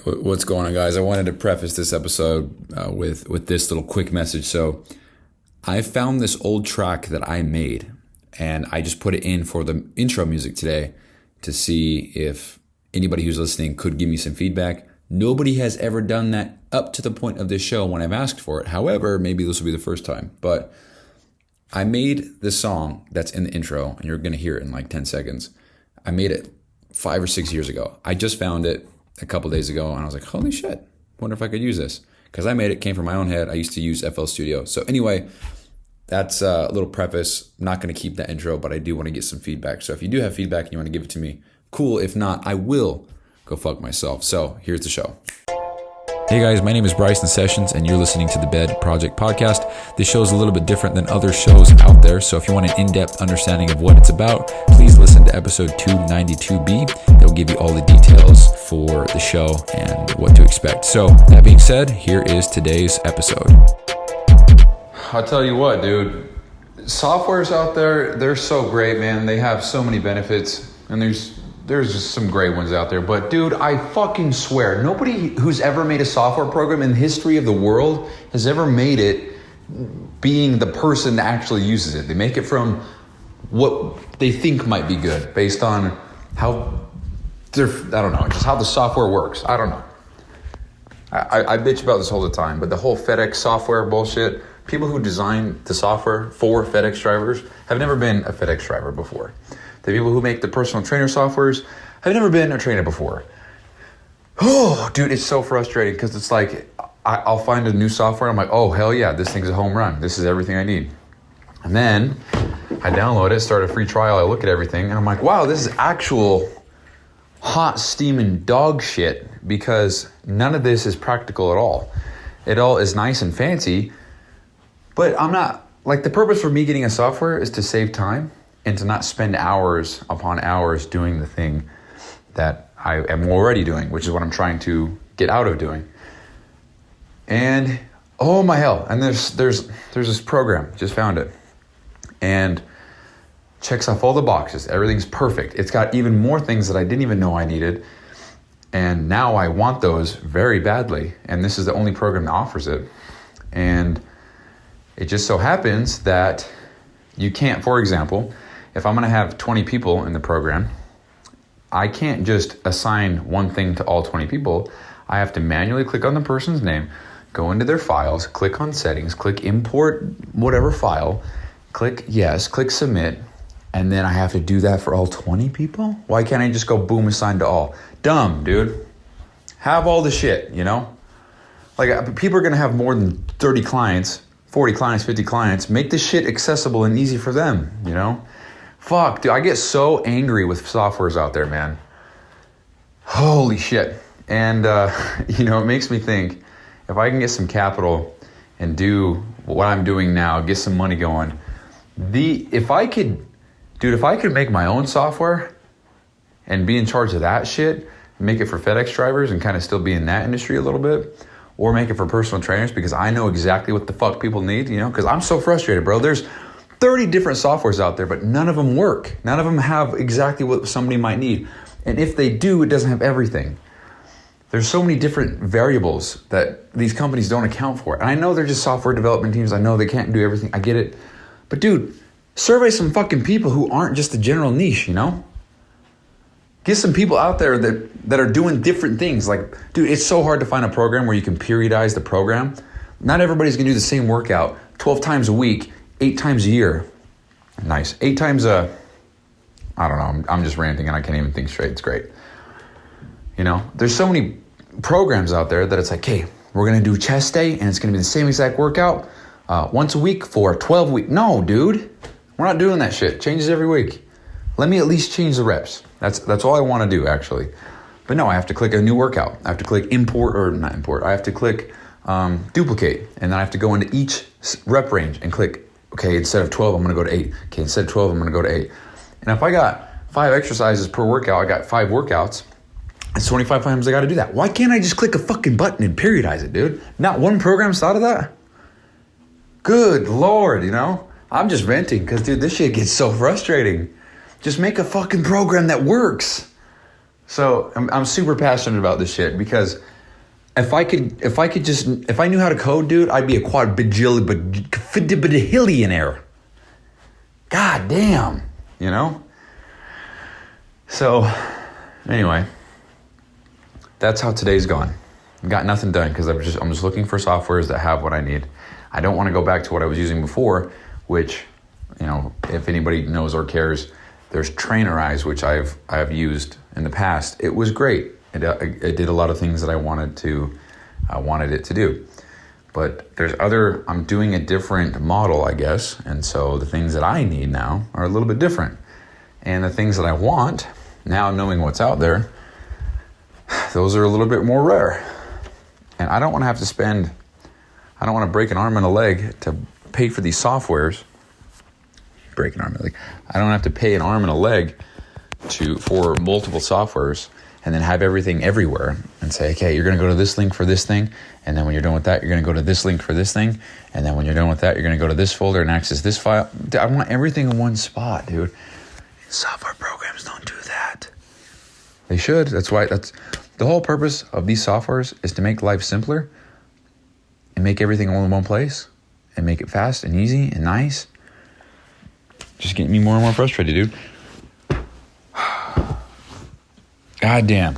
What's going on, guys? I wanted to preface this episode with this little quick message. So, I found this old track that I made, and I just put it in for the intro music today to see if anybody who's listening could give me some feedback. Nobody has ever done that up to the point of this show when I've asked for it. However, maybe this will be the first time. But I made the song that's in the intro, and you're going to hear it in like 10 seconds. I made it 5 or 6 years ago. I just found it a couple days ago, and I was like, holy shit, wonder if I could use this. Because I made it, came from my own head. I used to use FL Studio. So anyway, that's a little preface. I'm not going to keep that intro, but I do want to get some feedback. So if you do have feedback and you want to give it to me, cool. If not, I will go fuck myself. So here's the show. Hey guys, my name is Bryson Sessions, and you're listening to the Bed Project Podcast. This show is a little bit different than other shows out there, so if you want an in-depth understanding of what it's about, please listen to episode 292B. They'll give you all the details for the show and what to expect. So, that being said, here is today's episode. I'll tell you what, dude. Softwares out there, they're so great, man. They have so many benefits, and there's just some great ones out there. But dude, I fucking swear, nobody who's ever made a software program in the history of the world has ever made it being the person that actually uses it. They make it from what they think might be good based on how I don't know, just how the software works. I don't know. I bitch about this all the time, but the whole FedEx software bullshit, people who design the software for FedEx drivers have never been a FedEx driver before. The people who make the personal trainer softwares have never been a trainer before. Oh, dude, it's so frustrating because it's like I'll find a new software. I'm like, oh, hell yeah, this thing's a home run. This is everything I need. And then I download it, start a free trial. I look at everything, and I'm like, wow, this is actual hot steaming dog shit because none of this is practical at all. It all is nice and fancy, but I'm not, like, the purpose for me getting a software is to save time and to not spend hours upon hours doing the thing that I am already doing, which is what I'm trying to get out of doing. And oh my hell, and there's this program, just found it, and checks off all the boxes. Everything's perfect. It's got even more things that I didn't even know I needed, and now I want those very badly, and this is the only program that offers it. And it just so happens that you can't, for example, if I'm going to have 20 people in the program, I can't just assign one thing to all 20 people. I have to manually click on the person's name, go into their files, click on settings, click import whatever file, click yes, click submit, and then I have to do that for all 20 people? Why can't I just go boom, assign to all? Dumb, dude. Have all the shit, you know? Like, people are going to have more than 30 clients, 40 clients, 50 clients. Make this shit accessible and easy for them, you know? Fuck, dude, I get so angry with softwares out there, man. Holy shit. And, it makes me think, if I can get some capital and do what I'm doing now, get some money going, if I could make my own software and be in charge of that shit, make it for FedEx drivers and kind of still be in that industry a little bit, or make it for personal trainers because I know exactly what the fuck people need, because I'm so frustrated, bro. There's 30 different softwares out there, but none of them work. None of them have exactly what somebody might need. And if they do, it doesn't have everything. There's so many different variables that these companies don't account for. And I know they're just software development teams. I know they can't do everything. I get it. But dude, survey some fucking people who aren't just the general niche, Get some people out there that are doing different things. Like, dude, it's so hard to find a program where you can periodize the program. Not everybody's gonna do the same workout 12 times a week, 8 times a year. Nice. 8 times I don't know. I'm just ranting and I can't even think straight. It's great. There's so many programs out there that it's like, hey, we're going to do chest day and it's going to be the same exact workout once a week for 12 weeks. No, dude. We're not doing that shit. Changes every week. Let me at least change the reps. That's all I want to do, actually. But no, I have to click a new workout. I have to click not import. I have to click duplicate. And then I have to go into each rep range and click, okay, instead of 12, I'm going to go to 8. Okay, instead of 12, I'm going to go to 8. And if I got 5 exercises per workout, I got 5 workouts. It's 25 times I got to do that. Why can't I just click a fucking button and periodize it, dude? Not one program's thought of that? Good Lord, I'm just venting because, dude, this shit gets so frustrating. Just make a fucking program that works. So I'm super passionate about this shit because if I knew how to code, dude, I'd be a quadbajillionaire. God damn, you know? So anyway, that's how today's gone. Got nothing done because I'm just looking for softwares that have what I need. I don't want to go back to what I was using before, which, you know, if anybody knows or cares, there's Trainerize, which I've used in the past. It was great. It did a lot of things that I wanted it to do. But I'm doing a different model, I guess. And so the things that I need now are a little bit different. And the things that I want, now knowing what's out there, those are a little bit more rare. And I don't want to break an arm and a leg to pay for these softwares. Break an arm and a leg. I don't have to pay an arm and a leg for multiple softwares and then have everything everywhere and say, okay, you're going to go to this link for this thing. And then when you're done with that, you're going to go to this link for this thing. And then when you're done with that, you're going to go to this folder and access this file. I want everything in one spot, dude. Software programs don't do that. They should. That's the whole purpose of these softwares is to make life simpler and make everything all in one place and make it fast and easy and nice. Just getting me more and more frustrated, dude. God damn.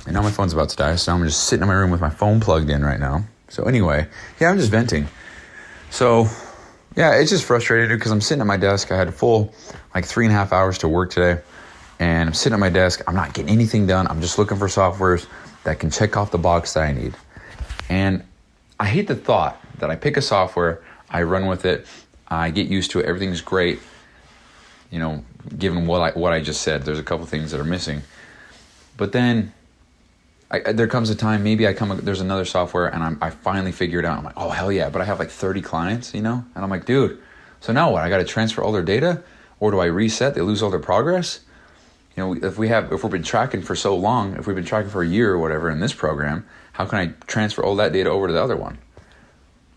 And now my phone's about to die, so I'm just sitting in my room with my phone plugged in right now. So anyway, yeah, I'm just venting. So yeah, it's just frustrating because I'm sitting at my desk. I had a full 3.5 hours to work today. And I'm sitting at my desk. I'm not getting anything done. I'm just looking for softwares that can check off the box that I need. And I hate the thought that I pick a software, I run with it, I get used to it, everything's great. You know, given what I just said, there's a couple things that are missing. But then there comes a time, maybe there's another software and I finally figure it out. I'm like, oh, hell yeah. But I have 30 clients, you know? And I'm like, dude, so now what? I got to transfer all their data? Or do I reset? They lose all their progress? You know, if we've been tracking for so long, if we've been tracking for a year or whatever in this program, how can I transfer all that data over to the other one?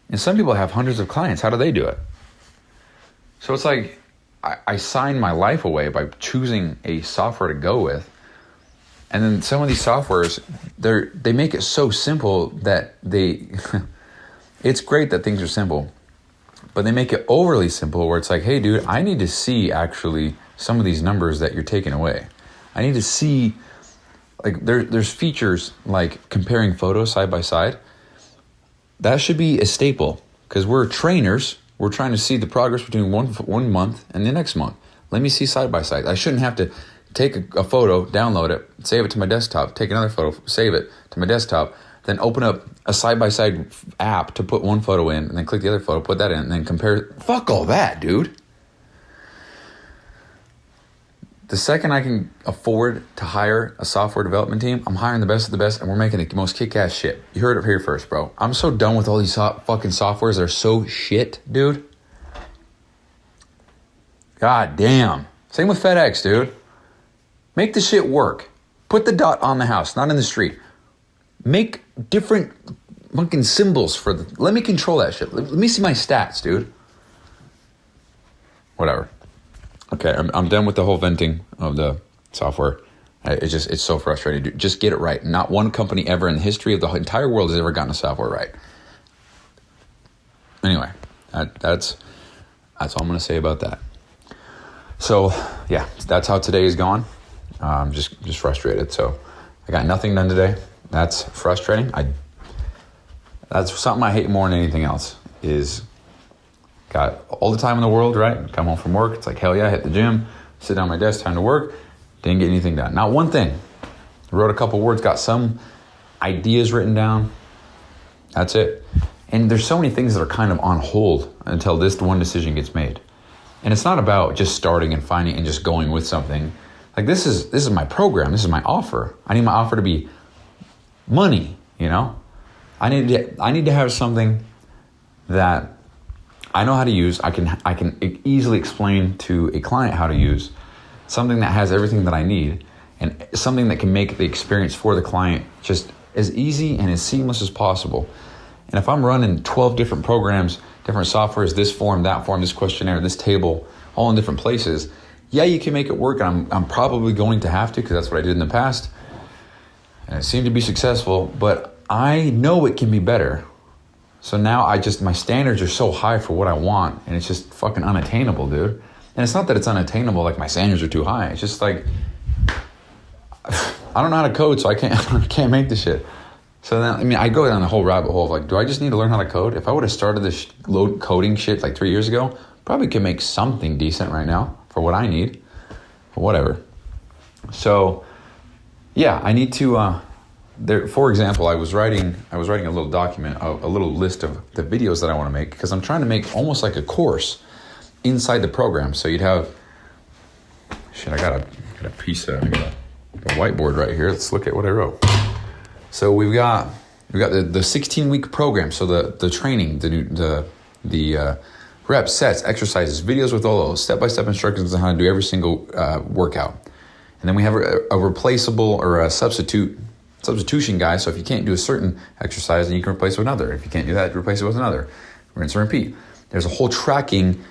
And some people have hundreds of clients. How do they do it? So it's like I sign my life away by choosing a software to go with. And then some of these softwares, they make it so simple that it's great that things are simple, but they make it overly simple where it's like, hey, dude, I need to see actually some of these numbers that you're taking away. I need to see, there's features like comparing photos side by side. That should be a staple because we're trainers. We're trying to see the progress between one month and the next month. Let me see side by side. I shouldn't have to take a photo, download it, save it to my desktop, take another photo, save it to my desktop, then open up a side-by-side app to put one photo in, and then click the other photo, put that in, and then compare. Fuck all that, dude. The second I can afford to hire a software development team, I'm hiring the best of the best, and we're making the most kick-ass shit. You heard it here first, bro. I'm so done with all these fucking softwares that are so shit, dude. God damn. Same with FedEx, dude. Make the shit work. Put the dot on the house, not in the street. Make different fucking symbols let me control that shit. Let me see my stats, dude. Whatever. Okay, I'm done with the whole venting of the software. It's so frustrating, dude. Just get it right. Not one company ever in the history of the entire world has ever gotten a software right. Anyway, that's all I'm going to say about that. So, yeah, that's how today is gone. Just frustrated. So I got nothing done today. That's frustrating. That's something I hate more than anything else is got all the time in the world, right? Come home from work. It's like, hell yeah, hit the gym, sit down at my desk, time to work. Didn't get anything done. Not one thing. Wrote a couple words, got some ideas written down. That's it. And there's so many things that are kind of on hold until this one decision gets made. And it's not about just starting and finding and just going with something. Like this is my program. This is my offer. I need my offer to be money, you know? I need to have something that I know how to use. I can easily explain to a client how to use. Something that has everything that I need and something that can make the experience for the client just as easy and as seamless as possible. And if I'm running 12 different programs, different softwares, this form, this questionnaire, this table, all in different places, Yeah, you can make it work. I'm probably going to have to, because that's what I did in the past. And it seemed to be successful, but I know it can be better. So now my standards are so high for what I want, and it's just fucking unattainable, dude. And it's not that it's unattainable, like my standards are too high. It's just like, I don't know how to code, so I can't make this shit. So then, I go down the whole rabbit hole of like, do I just need to learn how to code? If I would have started this coding shit like 3 years ago, probably could make something decent right now for what I need, but whatever. So yeah, I need to, for example, I was writing a little document, a little list of the videos that I want to make, because I'm trying to make almost like a course inside the program. So you'd have, I got a piece of, I got a whiteboard right here. Let's look at what I wrote. So we've got the 16-week program. So the training, the reps, sets, exercises, videos with all those step-by-step instructions on how to do every single workout. And then we have a replaceable or a substitution guide. So if you can't do a certain exercise, then you can replace it with another. If you can't do that, replace it with another. Rinse and repeat. There's a whole tracking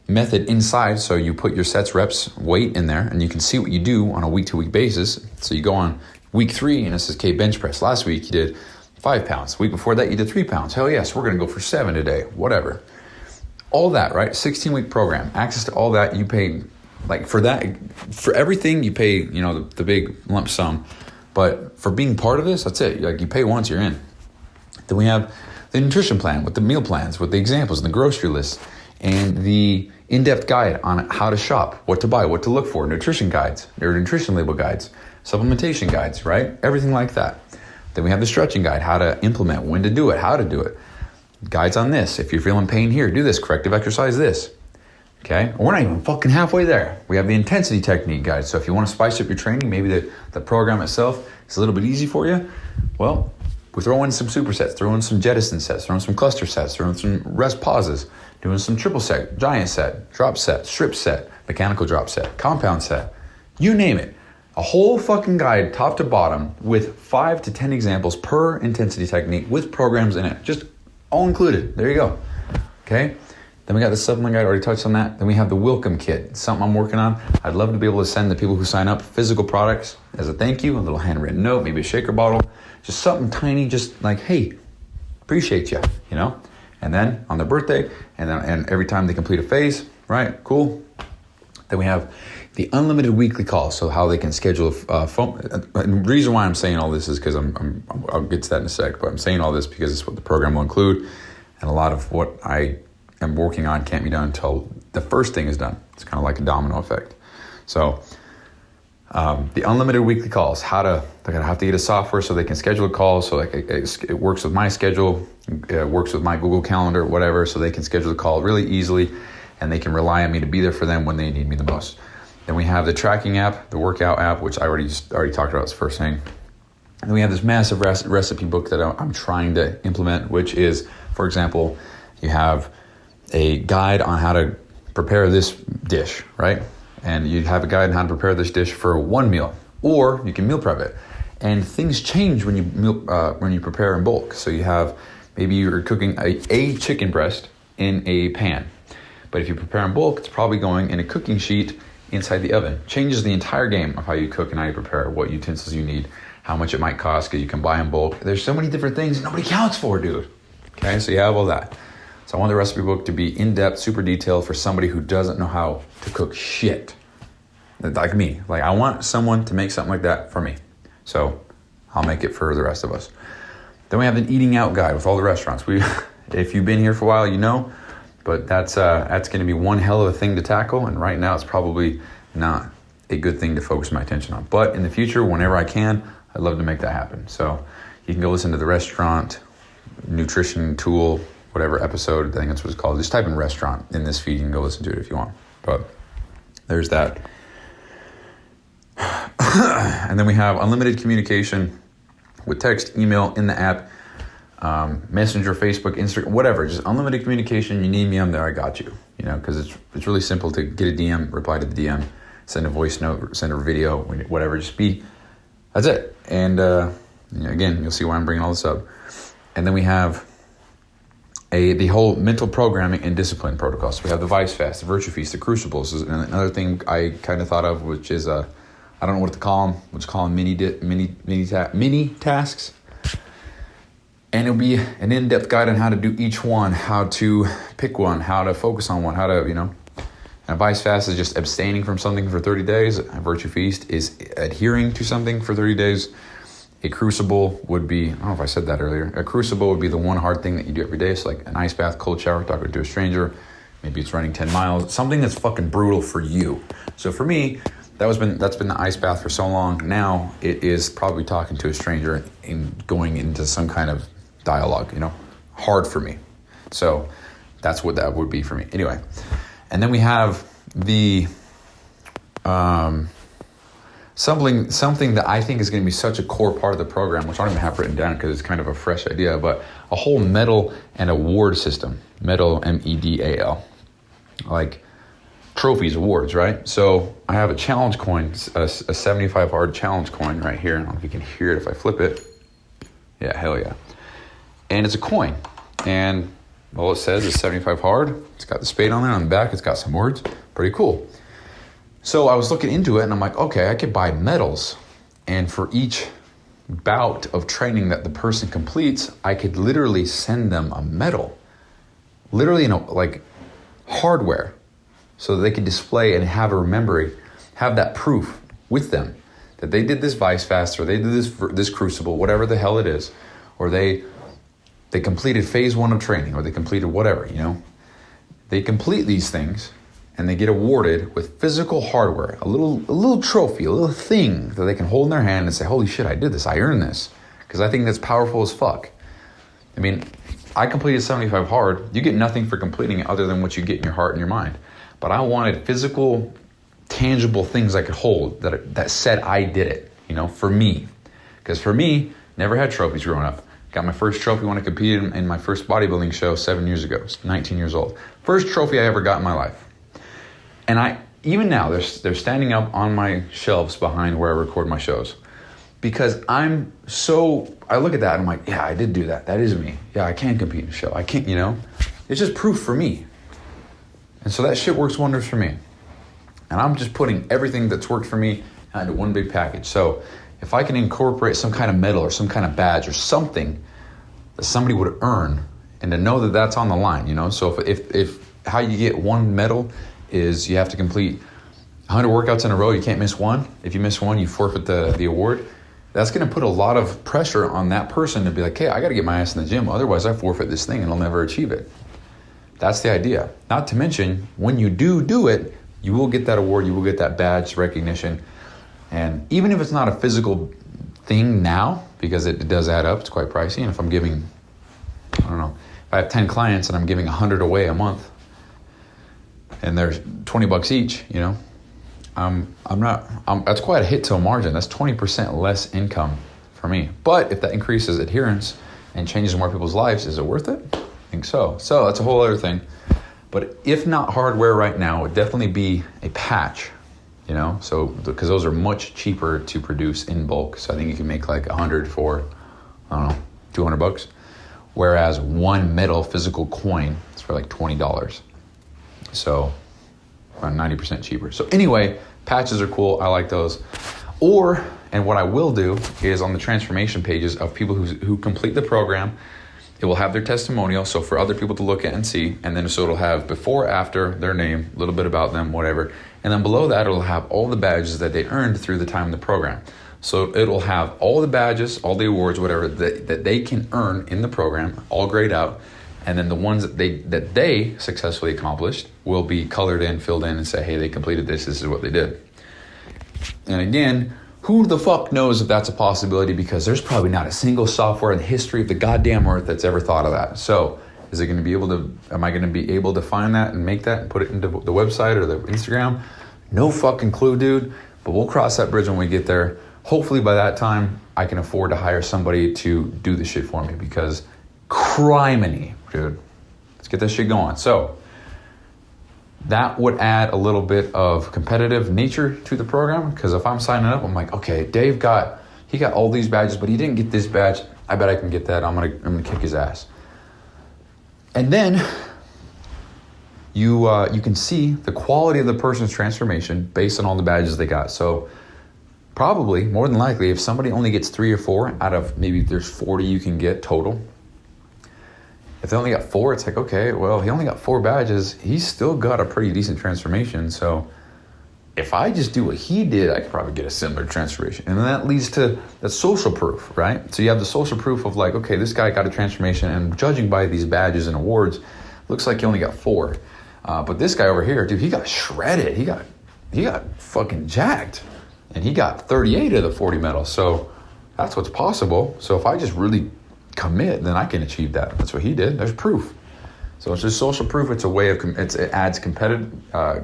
method inside. So you put your sets, reps, weight in there, and you can see what you do on a week-to-week basis. So you go on week 3, and it says, okay, bench press. Last week you did 5 pounds. Week before that you did 3 pounds. Hell yes, we're going to go for 7 today. Whatever. All that, right? 16-week program. Access to all that. You pay, like, for everything you pay, the big lump sum. But for being part of this, that's it. Like, you pay once, you're in. Then we have the nutrition plan with the meal plans, with the examples and the grocery list, and the in-depth guide on how to shop, what to buy, what to look for, nutrition guides, or nutrition label guides, supplementation guides, right? Everything like that. Then we have the stretching guide, how to implement, when to do it, how to do it. Guides on this. If you're feeling pain here, do this. Corrective exercise this. Okay? We're not even fucking halfway there. We have the intensity technique guide. So if you want to spice up your training, maybe the program itself is a little bit easy for you, well, we throw in some supersets, throw in some jettison sets, throw in some cluster sets, throw in some rest pauses, doing some triple set, giant set, drop set, strip set, mechanical drop set, compound set, you name it. A whole fucking guide, top to bottom, with 5 to 10 examples per intensity technique with programs in it. Just all included. There you go. Okay? Then we got the supplement guide, already touched on that. Then we have the Welcome Kit, something I'm working on. I'd love to be able to send the people who sign up physical products as a thank you, a little handwritten note, maybe a shaker bottle, just something tiny, just like, hey, appreciate you, And then on their birthday, and every time they complete a phase, right? Cool. Then we have the unlimited weekly calls, so how they can schedule a phone. And the reason why I'm saying all this is because I'll get to that in a sec, but I'm saying all this because it's what the program will include, and a lot of what I am working on can't be done until the first thing is done. It's kind of like a domino effect. So the unlimited weekly calls, they're gonna have to get a software so they can schedule a call, so like it works with my schedule, it works with my Google Calendar, whatever, so they can schedule a call really easily, and they can rely on me to be there for them when they need me the most. Then we have the tracking app, the workout app, which I already talked about as the first thing. And then we have this massive recipe book that I'm trying to implement, which is, for example, you have a guide on how to prepare this dish, right? And you have a guide on how to prepare this dish for one meal, or you can meal prep it. And things change when you prepare in bulk. So you have, maybe you're cooking a chicken breast in a pan. But if you prepare in bulk, it's probably going in a cooking sheet inside the oven. Changes the entire game of how you cook and how you prepare, what utensils you need, how much it might cost, because you can buy in bulk. There's so many different things nobody counts for, dude. Okay, so you have all that. So I want the recipe book to be in-depth, super detailed for somebody who doesn't know how to cook shit. Like me. Like, I want someone to make something like that for me. So I'll make it for the rest of us. Then we have an eating out guide with all the restaurants. If you've been here for a while, you know. But that's going to be one hell of a thing to tackle, and right now it's probably not a good thing to focus my attention on. But in the future, whenever I can, I'd love to make that happen. So you can go listen to the restaurant nutrition tool, whatever episode, I think that's what it's called. Just type in restaurant in this feed, you can go listen to it if you want. But there's that. And then we have unlimited communication with text, email, in the app, Messenger, Facebook, Instagram, whatever. Just unlimited communication. You need me, I'm there, I got you. Because it's really simple to get a DM, reply to the DM, send a voice note, send a video, whatever. That's it. And again, you'll see why I'm bringing all this up. And then we have the whole mental programming and discipline protocols. So we have the Vice Fast, the Virtue Feast, the Crucibles. And another thing I kind of thought of, which is I don't know what to call them. Let's call them mini tasks. And it'll be an in-depth guide on how to do each one, how to pick one, how to focus on one, how to, And a Vice Fast is just abstaining from something for 30 days. A Virtue Feast is adhering to something for 30 days. A Crucible would be, I don't know if I said that earlier. A Crucible would be the one hard thing that you do every day. So like an ice bath, cold shower, talking to a stranger. Maybe it's running 10 miles. Something that's fucking brutal for you. So for me, that's been the ice bath for so long. Now it is probably talking to a stranger and going into some kind of dialogue, hard for me. So that's what that would be for me. Anyway, and then we have the something that I think is going to be such a core part of the program, which I don't even have written down because it's kind of a fresh idea, but a whole medal and award system. Medal, MEDAL. Like trophies, awards, right? So I have a challenge coin, a 75 hard challenge coin right here. I don't know if you can hear it if I flip it. Yeah, hell yeah. And it's a coin. And all it says is 75 hard. It's got the spade on there. On the back, it's got some words. Pretty cool. So I was looking into it and I'm like, okay, I could buy medals. And for each bout of training that the person completes, I could literally send them a medal. Literally, like hardware. So that they can display and have that proof with them that they did this Vice Fast or they did this Crucible, whatever the hell it is, or they completed phase 1 of training or they completed whatever, They complete these things and they get awarded with physical hardware, a little trophy, a little thing that they can hold in their hand and say, holy shit, I did this, I earned this. Because I think that's powerful as fuck. I mean, I completed 75 hard. You get nothing for completing it other than what you get in your heart and your mind. But I wanted physical, tangible things I could hold that said I did it, for me. Because for me, never had trophies growing up. Got my first trophy when I competed in my first bodybuilding show 7 years ago. I was 19 years old. First trophy I ever got in my life. And even now, they're standing up on my shelves behind where I record my shows. Because I look at that and I'm like, yeah, I did do that. That is me. Yeah, I can compete in a show. I can't, It's just proof for me. And so that shit works wonders for me. And I'm just putting everything that's worked for me into one big package. So if I can incorporate some kind of medal or some kind of badge or something that somebody would earn and to know that that's on the line, So if how you get one medal is you have to complete 100 workouts in a row, you can't miss one. If you miss one, you forfeit the award. That's going to put a lot of pressure on that person to be like, hey, I got to get my ass in the gym. Otherwise, I forfeit this thing and I'll never achieve it. That's the idea. Not to mention, when you do it, you will get that award, you will get that badge recognition. And even if it's not a physical thing now, because it does add up, it's quite pricey. And if I'm giving, I don't know, if I have 10 clients and I'm giving 100 away a month, and they're $20 each, that's quite a hit to a margin. That's 20% less income for me. But if that increases adherence and changes more people's lives, is it worth it? I think so. So that's a whole other thing. But if not hardware right now, it would definitely be a patch, so because those are much cheaper to produce in bulk. So I think you can make like 100 for, I don't know, $200. Whereas one metal physical coin is for like $20. So around 90% cheaper. So anyway, patches are cool. I like those. And what I will do is on the transformation pages of people who complete the program, it will have their testimonial, so for other people to look at and see, and then so it'll have before, after, their name, a little bit about them, whatever. And then below that, it'll have all the badges that they earned through the time of the program. So it'll have all the badges, all the awards, whatever, that they can earn in the program, all grayed out. And then the ones that they successfully accomplished will be colored in, filled in, and say, hey, they completed this is what they did. And again, who the fuck knows if that's a possibility, because there's probably not a single software in the history of the goddamn earth that's ever thought of that. So am I going to be able to find that and make that and put it into the website or the Instagram? No fucking clue, dude. But we'll cross that bridge when we get there. Hopefully by that time, I can afford to hire somebody to do the shit for me, because criminy, dude. Let's get this shit going. So that would add a little bit of competitive nature to the program, because if I'm signing up, I'm like, okay, Dave got all these badges, but he didn't get this badge. I bet I can get that. I'm gonna kick his ass. And then you can see the quality of the person's transformation based on all the badges they got. So probably, more than likely, if somebody only gets 3 or 4 out of maybe there's 40 you can get total, if they only got 4, it's like, okay, well, he only got 4 badges. He's still got a pretty decent transformation. So if I just do what he did, I could probably get a similar transformation. And then that leads to the social proof, right? So you have the social proof of like, okay, this guy got a transformation, and judging by these badges and awards, looks like he only got 4. But this guy over here, dude, he got shredded. He got fucking jacked. And he got 38 of the 40 medals. So that's what's possible. So if I just really commit, then I can achieve that. That's what he did. There's proof. So it's just social proof. It's a way of, it adds competitive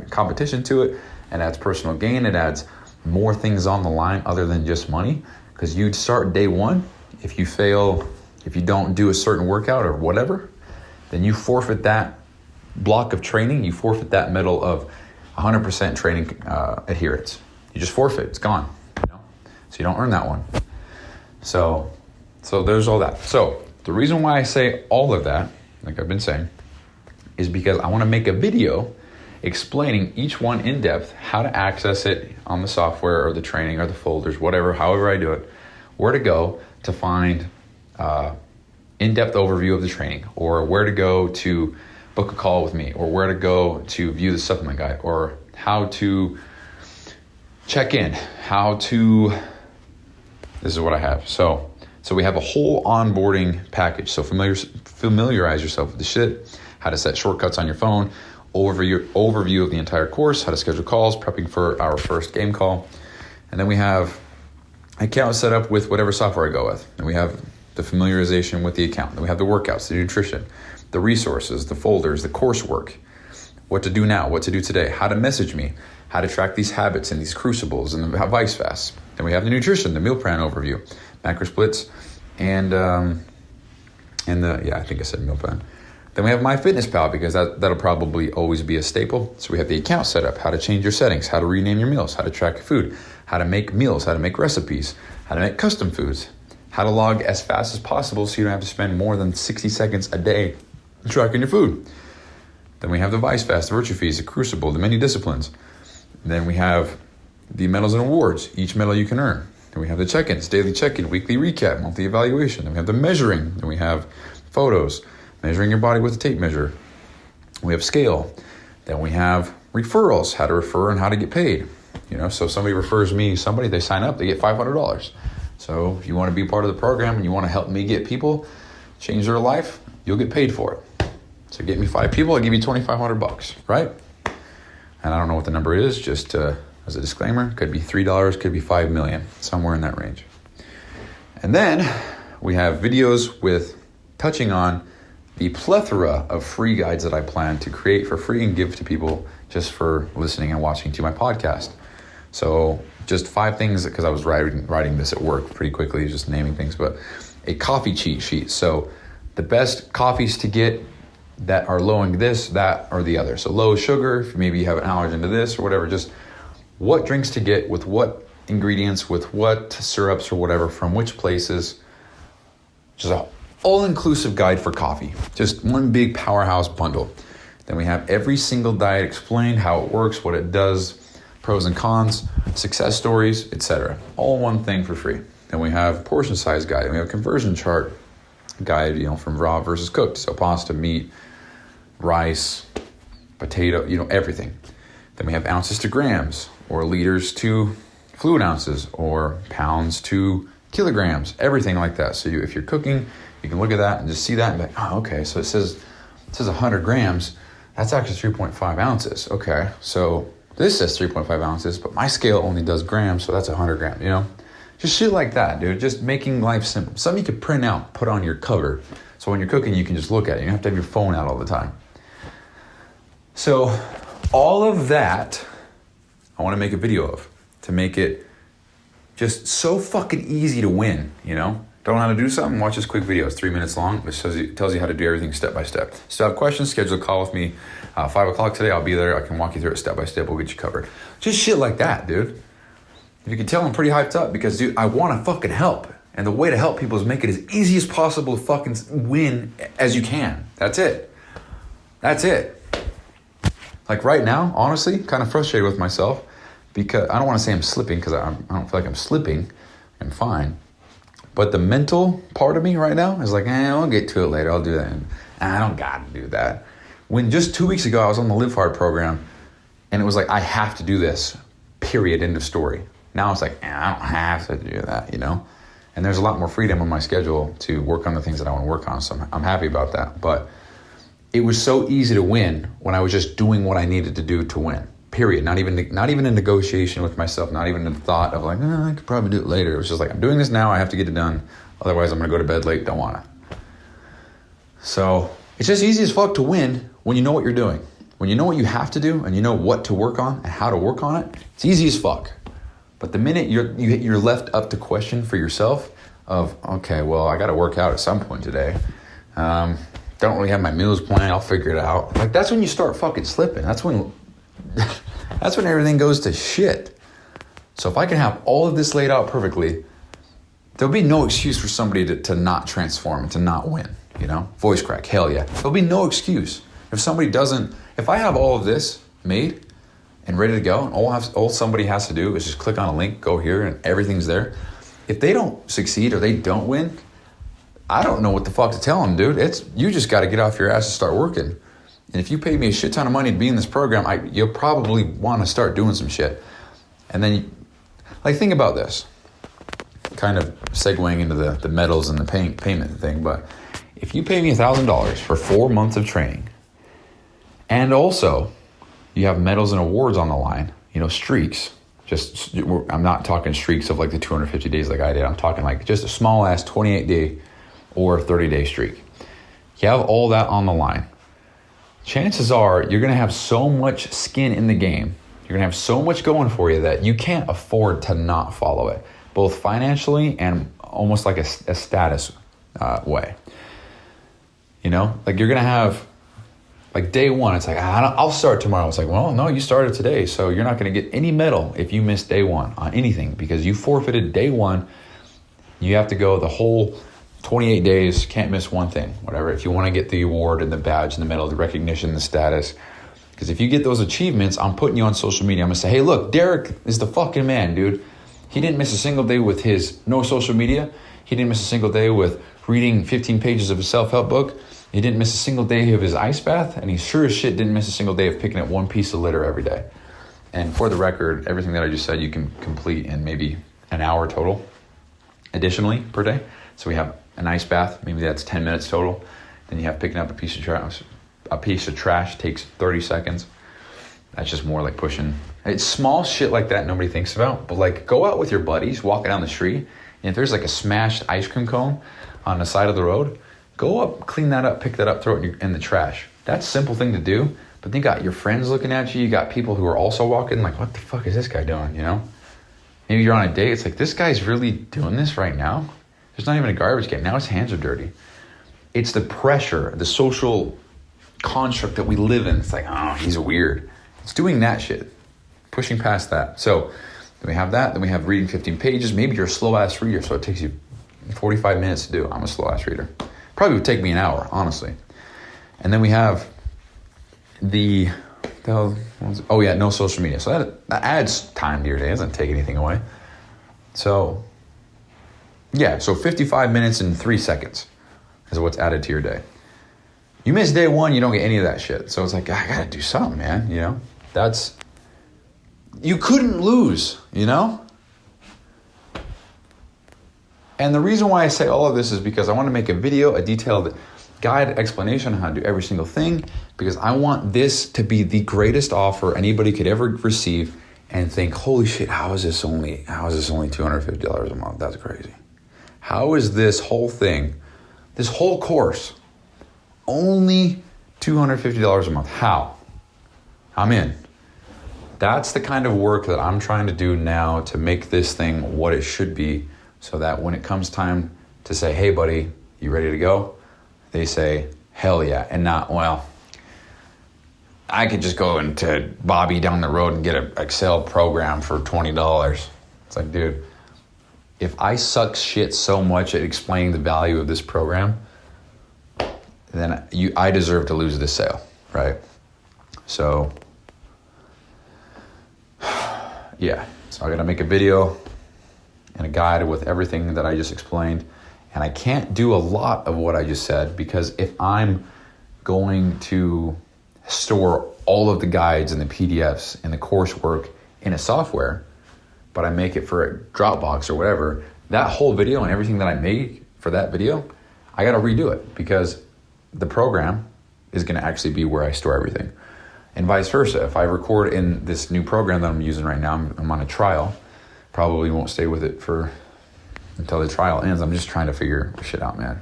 competition to it, and adds personal gain. It adds more things on the line other than just money. Because you'd start day one, if you fail, if you don't do a certain workout or whatever, then you forfeit that block of training. You forfeit that medal of 100% training adherence. You just forfeit. It's gone. You know? So you don't earn that one. So there's all that. So the reason why I say all of that, like I've been saying, is because I want to make a video explaining each one in depth, how to access it on the software or the training or the folders, whatever, however I do it, where to go to find in-depth overview of the training, or where to go to book a call with me, or where to go to view the supplement guide, or how to check in, this is what I have. So we have a whole onboarding package. So familiarize yourself with the shit, how to set shortcuts on your phone, overview of the entire course, how to schedule calls, prepping for our first game call. And then we have account set up with whatever software I go with. And we have the familiarization with the account. Then we have the workouts, the nutrition, the resources, the folders, the coursework, what to do now, what to do today, how to message me, how to track these habits and these crucibles and the Vice Fast. Then we have the nutrition, the meal plan overview, macro splits, and I think I said meal plan. Then we have MyFitnessPal, because that'll probably always be a staple. So we have the account set up, how to change your settings, how to rename your meals, how to track your food, how to make meals, how to make recipes, how to make custom foods, how to log as fast as possible so you don't have to spend more than 60 seconds a day tracking your food. Then we have the Vice Fast, the Virtue Feast, the Crucible, the many disciplines. Then we have the medals and awards, each medal you can earn. Then we have the check-ins, daily check-in, weekly recap, monthly evaluation. Then we have the measuring. Then we have photos, measuring your body with a tape measure. We have scale. Then we have referrals, how to refer and how to get paid. You know, so if somebody refers me somebody, they sign up, they get $500. So if you want to be part of the program and you want to help me get people change their life, you'll get paid for it. So get me 5 people, I'll give you $2,500, right? And I don't know what the number is, just as a disclaimer, could be $3, could be $5 million, somewhere in that range. And then we have videos with touching on the plethora of free guides that I plan to create for free and give to people just for listening and watching to my podcast. So just 5 things, because I was writing this at work pretty quickly, just naming things, but a coffee cheat sheet. So the best coffees to get that are low in this, that, or the other. So low sugar, if maybe you have an allergen to this or whatever, just what drinks to get with what ingredients, with what syrups or whatever, from which places. Just an all-inclusive guide for coffee. Just one big powerhouse bundle. Then we have every single diet explained, how it works, what it does, pros and cons, success stories, etc. All one thing for free. Then we have portion size guide. Then we have conversion chart guide, from raw versus cooked. So pasta, meat, rice, potato, everything. Then we have ounces to grams, or liters to fluid ounces, or pounds to kilograms, everything like that. So if you're cooking, you can look at that and just see that and be like, oh, okay, so it says 100 grams, that's actually 3.5 ounces. Okay, so this says 3.5 ounces, but my scale only does grams, so that's 100 grams, Just shit like that, dude. Just making life simple. Something you could print out, put on your cover, so when you're cooking, you can just look at it. You don't have to have your phone out all the time. So all of that, I want to make a video of, to make it just so fucking easy to win, Don't know how to do something? Watch this quick video. It's 3 minutes long. It tells you how to do everything step by step. Still have questions? Schedule a call with me. 5 o'clock today, I'll be there. I can walk you through it step by step. We'll get you covered. Just shit like that, dude. If you can tell, I'm pretty hyped up because, dude, I want to fucking help. And the way to help people is make it as easy as possible to fucking win as you can. That's it. That's it. Like right now, honestly, kind of frustrated with myself because I don't want to say I'm slipping because I don't feel like I'm slipping. I'm fine. But the mental part of me right now is like, I'll get to it later. I'll do that. And I don't got to do that. When just 2 weeks ago, I was on the Live Hard program and it was like, I have to do this, period, end of story. Now it's like, I don't have to do that, you know? And there's a lot more freedom on my schedule to work on the things that I want to work on. So I'm happy about that. But it was so easy to win when I was just doing what I needed to do to win. Period. Not even a negotiation with myself. Not even a thought of like, I could probably do it later. It was just like, I'm doing this now. I have to get it done. Otherwise, I'm going to go to bed late. Don't want to. So it's just easy as fuck to win when you know what you're doing. When you know what you have to do and you know what to work on and how to work on it, it's easy as fuck. But the minute you're left up to question for yourself of, okay, well, I got to work out at some point today. Don't really have my meals planned. I'll figure it out. Like that's when you start fucking slipping. That's when everything goes to shit. So if I can have all of this laid out perfectly, there'll be no excuse for somebody to not transform and to not win, you know? Voice crack, hell yeah. There'll be no excuse. If I have all of this made and ready to go, and all somebody has to do is just click on a link, go here, and everything's there. If they don't succeed or they don't win, I don't know what the fuck to tell them, dude. You just got to get off your ass and start working. And if you paid me a shit ton of money to be in this program, you'll probably want to start doing some shit. And then, think about this. Kind of segueing into the medals and the payment thing, but if you pay me $1,000 for 4 months of training, and also you have medals and awards on the line, streaks. I'm not talking streaks of like the 250 days like I did. I'm talking like just a small ass 28-day or 30-day streak. You have all that on the line. Chances are you're going to have so much skin in the game. You're going to have so much going for you that you can't afford to not follow it, both financially and almost like a status way. You're going to have day one, it's like, I'll start tomorrow. It's like, well, no, you started today. So you're not going to get any medal if you miss day one on anything because you forfeited day one. You have to go the whole 28 days, can't miss one thing, whatever. If you want to get the award and the badge and the medal, the recognition, the status. Because if you get those achievements, I'm putting you on social media. I'm going to say, hey, look, Derek is the fucking man, dude. He didn't miss a single day with his no social media. He didn't miss a single day with reading 15 pages of a self-help book. He didn't miss a single day of his ice bath, and he sure as shit didn't miss a single day of picking up one piece of litter every day. And for the record, everything that I just said, you can complete in maybe an hour total, additionally, per day. So we have an ice bath, maybe that's 10 minutes total. Then you have picking up a piece of trash. A piece of trash takes 30 seconds. That's just more like pushing. It's small shit like that nobody thinks about, but go out with your buddies, walking down the street, and if there's a smashed ice cream cone on the side of the road, go up, clean that up, pick that up, throw it in the trash. That's a simple thing to do, but then you got your friends looking at you. You got people who are also walking what the fuck is this guy doing, Maybe you're on a date. It's like, this guy's really doing this right now? There's not even a garbage can. Now his hands are dirty. It's the pressure, the social construct that we live in. It's like, oh, he's weird. It's doing that shit, pushing past that. So then we have that. Then we have reading 15 pages. Maybe you're a slow-ass reader, so it takes you 45 minutes to do. I'm a slow-ass reader. Probably would take me an hour, honestly. And then we have no social media. So that adds time to your day. It doesn't take anything away. So, yeah, so 55 minutes and 3 seconds is what's added to your day. You miss day one, you don't get any of that shit. So it's like, I got to do something, man, you couldn't lose, And the reason why I say all of this is because I want to make a video, a detailed guide explanation on how to do every single thing, because I want this to be the greatest offer anybody could ever receive and think, holy shit, how is this only $250 a month? That's crazy. How is this whole thing, this whole course, only $250 a month? How? I'm in. That's the kind of work that I'm trying to do now to make this thing what it should be, so that when it comes time to say, hey, buddy, you ready to go? They say, hell yeah. And not, well, I could just go into Bobby down the road and get an Excel program for $20. It's like, dude, if I suck shit so much at explaining the value of this program, then I deserve to lose this sale. right? So, yeah. So I got to make a video and a guide with everything that I just explained. And I can't do a lot of what I just said, because if I'm going to store all of the guides and the PDFs and the coursework in a software, but I make it for a Dropbox or whatever, that whole video and everything that I made for that video, I got to redo it, because the program is going to actually be where I store everything. And vice versa. If I record in this new program that I'm using right now, I'm on a trial, probably won't stay with it until the trial ends. I'm just trying to figure shit out, man.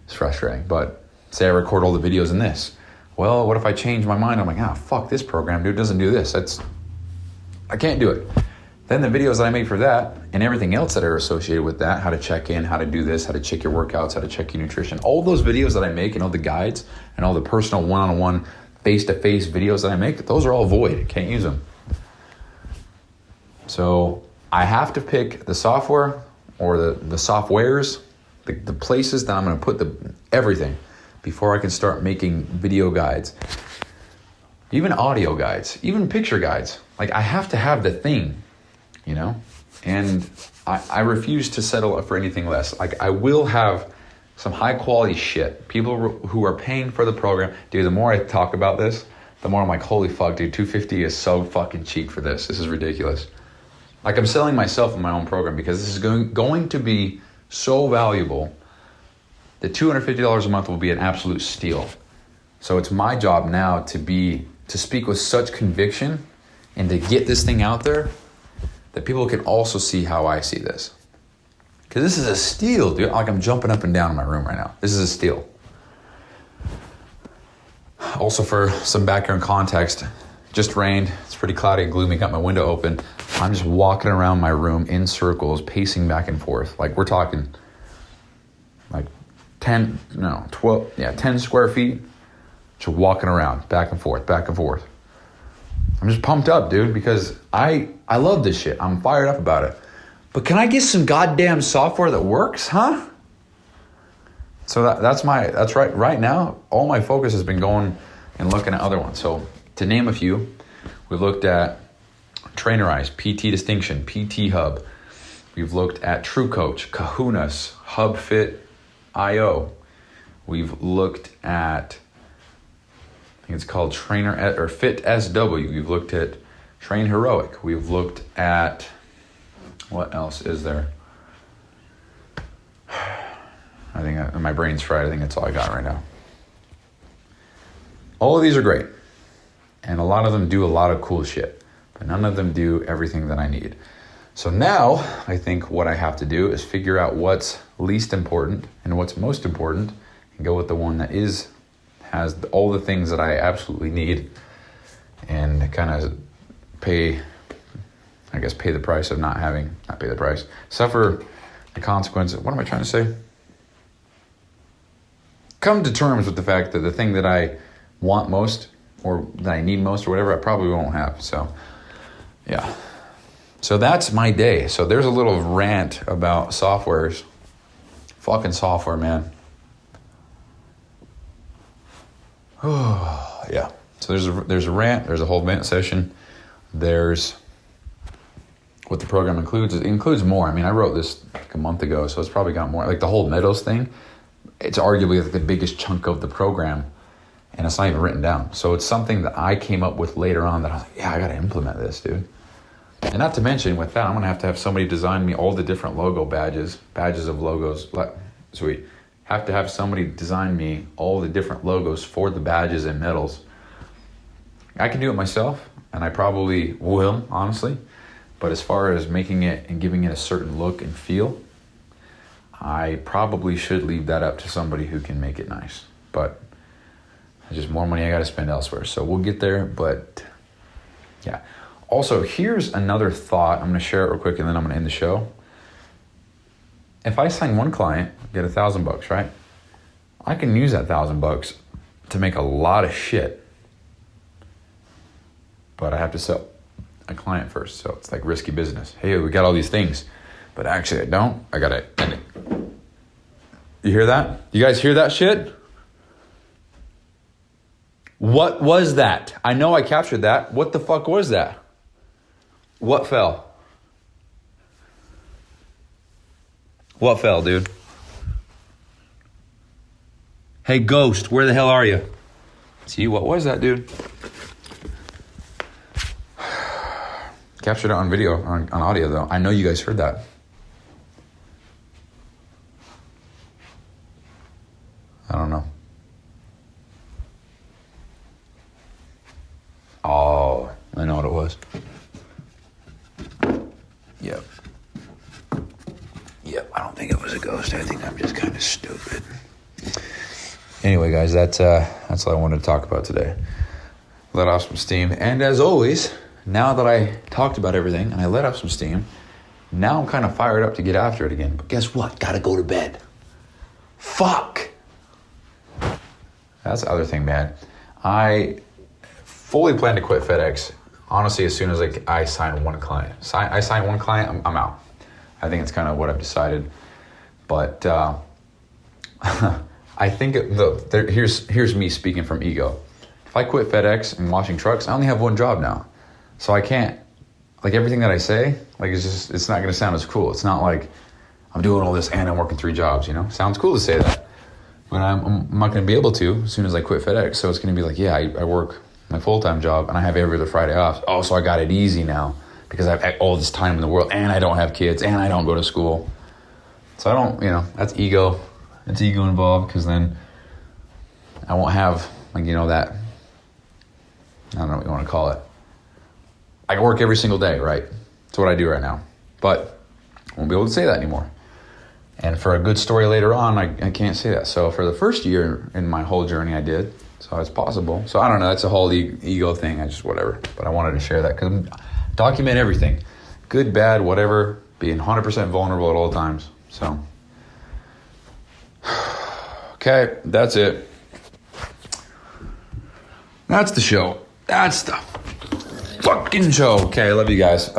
It's frustrating. But say I record all the videos in this. Well, what if I change my mind? I'm like, fuck this program, dude. It doesn't do this. I can't do it. Then the videos that I made for that and everything else that are associated with that, how to check in, how to do this, how to check your workouts, how to check your nutrition, all those videos that I make and all the guides and all the personal one-on-one face-to-face videos that I make, those are all void. Can't use them. So I have to pick the software or the softwares, the places that I'm going to put everything before I can start making video guides, even audio guides, even picture guides. Like, I have to have the thing, and I refuse to settle for anything less. Like, I will have some high quality shit. People who are paying for the program, dude, the more I talk about this, the more I'm like, holy fuck, dude, $250 is so fucking cheap for this. This is ridiculous. Like, I'm selling myself in my own program because this is going to be so valuable that $250 a month will be an absolute steal. So it's my job now to speak with such conviction and to get this thing out there that people can also see how I see this. Because this is a steal, dude. Like, I'm jumping up and down in my room right now. This is a steal. Also, for some background context, just rained. It's pretty cloudy and gloomy. Got my window open. I'm just walking around my room in circles, pacing back and forth. Like, we're talking like 10 square feet. Just walking around, back and forth, back and forth. I'm just pumped up, dude, because I love this shit. I'm fired up about it. But can I get some goddamn software that works, huh? So that's right. Right now, all my focus has been going and looking at other ones. So to name a few, we looked at Trainerize, PT Distinction, PT Hub. We've looked at True Coach, Kahunas, HubFit.io. We've looked at, I think it's called Fit SW. We've looked at Train Heroic. We've looked at, what else is there? I think my brain's fried. I think that's all I got right now. All of these are great. And a lot of them do a lot of cool shit. But none of them do everything that I need. So now I think what I have to do is figure out what's least important and what's most important and go with the one that has all the things that I absolutely need and kind of pay the price of not pay the price, suffer the consequences. What am I trying to say? Come to terms with the fact that the thing that I want most or that I need most or whatever, I probably won't have. So, yeah. So that's my day. So there's a little rant about softwares. Fucking software, man. Oh, yeah. So there's a rant. There's a whole vent session. There's what the program includes. It includes more. I mean, I wrote this like a month ago, so it's probably got more. Like the whole Meadows thing, it's arguably like the biggest chunk of the program, and it's not even written down. So it's something that I came up with later on that I was like, yeah, I got to implement this, dude. And not to mention, with that, I'm going to have somebody design me all the different logo badges of logos. Sweet. Have to have somebody design me all the different logos for the badges and medals. I can do it myself, and I probably will, honestly. But as far as making it and giving it a certain look and feel, I probably should leave that up to somebody who can make it nice. But it's just more money I got to spend elsewhere. So we'll get there, but yeah. Also, here's another thought. I'm going to share it real quick and then I'm going to end the show. If I sign one client, get $1,000, right? I can use that $1,000 to make a lot of shit. But I have to sell a client first. So it's like risky business. Hey, we got all these things, but actually I don't. I got to end it. You hear that? You guys hear that shit? What was that? I know I captured that. What the fuck was that? What fell? What fell, dude? Hey, Ghost, where the hell are you? See, what was that, dude? Captured it on video, on audio, though. I know you guys heard that. I don't know. Oh, I know what it was. Yep. I don't think it was a ghost. I think I'm just kind of stupid. Anyway, guys, that's all I wanted to talk about today. Let off some steam. And as always, now that I talked about everything and I let off some steam, now I'm kind of fired up to get after it again. But guess what? Gotta go to bed. Fuck. That's the other thing, man. I fully plan to quit FedEx, honestly, as soon as I sign one client. I sign one client, I'm out. I think it's kind of what I've decided. But I think here's me speaking from ego. If I quit FedEx and washing trucks, I only have one job now. So I can't, everything that I say, it's not going to sound as cool. It's not like I'm doing all this and I'm working 3 jobs, Sounds cool to say that. But I'm not going to be able to as soon as I quit FedEx. So it's going to be I work my full-time job and I have every other Friday off. Oh, so I got it easy now because I have all this time in the world and I don't have kids and I don't go to school. So I don't, that's ego. It's ego involved because then I won't have, that, I don't know what you want to call it. I can work every single day, right? That's what I do right now. But I won't be able to say that anymore. And for a good story later on, I can't say that. So for the first year in my whole journey, I did. So it's possible. So I don't know. That's a whole ego thing. I just whatever. But I wanted to share that because document everything. Good, bad, whatever. Being 100% vulnerable at all times. So. Okay, that's it. That's the show. That's the fucking show. Okay, I love you guys.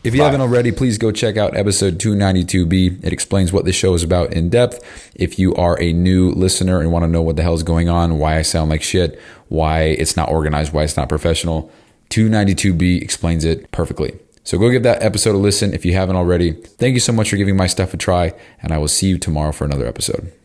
If you haven't already, please go check out episode 292B. It explains what this show is about in depth. If you are a new listener and want to know what the hell is going on, why I sound like shit, why it's not organized, why it's not professional, 292B explains it perfectly. So go give that episode a listen if you haven't already. Thank you so much for giving my stuff a try, and I will see you tomorrow for another episode.